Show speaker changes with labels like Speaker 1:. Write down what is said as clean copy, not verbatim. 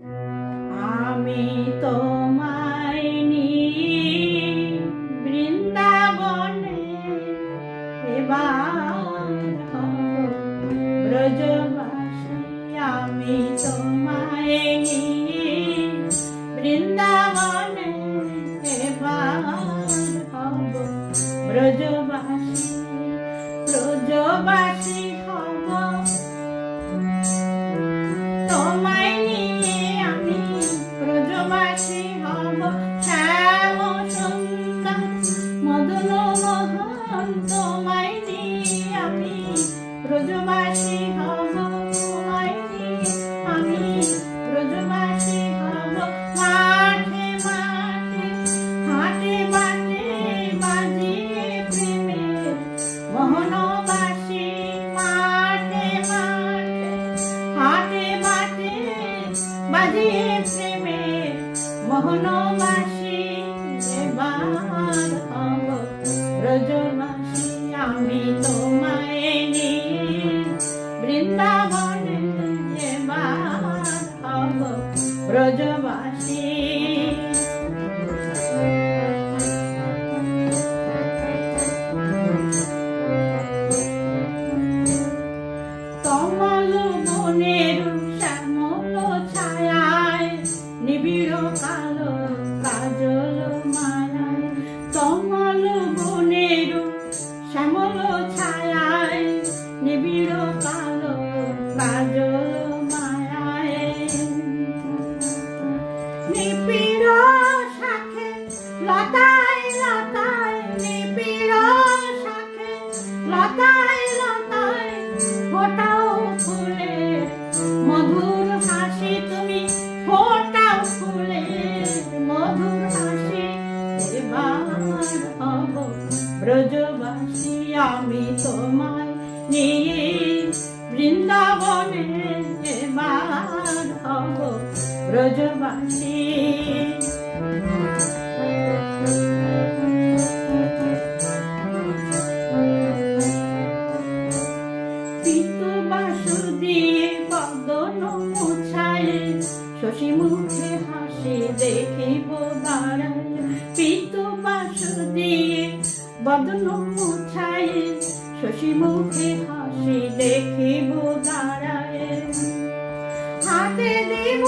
Speaker 1: আমি তোমায় নিয়ে বৃন্দাবনে এবার ব্রজবাসী। আমি তোমায় নিয়ে বৃন্দাবনে এবার হব ব্রজবাসী। ব্রজবাসী হব তোমায় নিয়ে, আমি ব্রজবাসী হব। শ্যাম সুন্দর মদন মোহন তোমায় নিয়ে আমি ব্রজবাসী হব। তোমায় নিয়ে আমি ব্রজবাসী হব। মাঠে মাঠে হাটে বাটে বাজিয়ে প্রেমের মোহনবাসী। মাঠে মাঠে হাটে বাটে বাজিয়ে প্রেমের মোহনবাসী। এবার হব ব্রজবাসী। আমি তোমায় নিয়ে বৃন্দাবনে এবার হব ব্রজবাসী। কমল বনের শ্যামল ছায়ায় নিবিড় কালো কাজল মায়ায়। কমল বনের শ্যামল ছায়ায় নিবিড় কালো কাজল মায়ায়। নিবিড় শাখে লতায় লতায়, নিবিড় শাখে লতায় লতায় ফোটাও ফুলে মধুর হাসি। তুমি ফোটাও ফুলে মধুর হাসি। এবার হব ব্রজবাসী। আমি তোমায় নিয়ে বৃন্দাবনে এবার হব ব্রজবাসী। পিতবাসু দিয়ে বদন মুছায়, শশী মুখে হাসি দেখিব দাঁড়ায়। পিতবাসু দিয়ে বদন মুছায়, শশী মুখে হাসি দেখিব দাঁড়ায়। হাতে দিব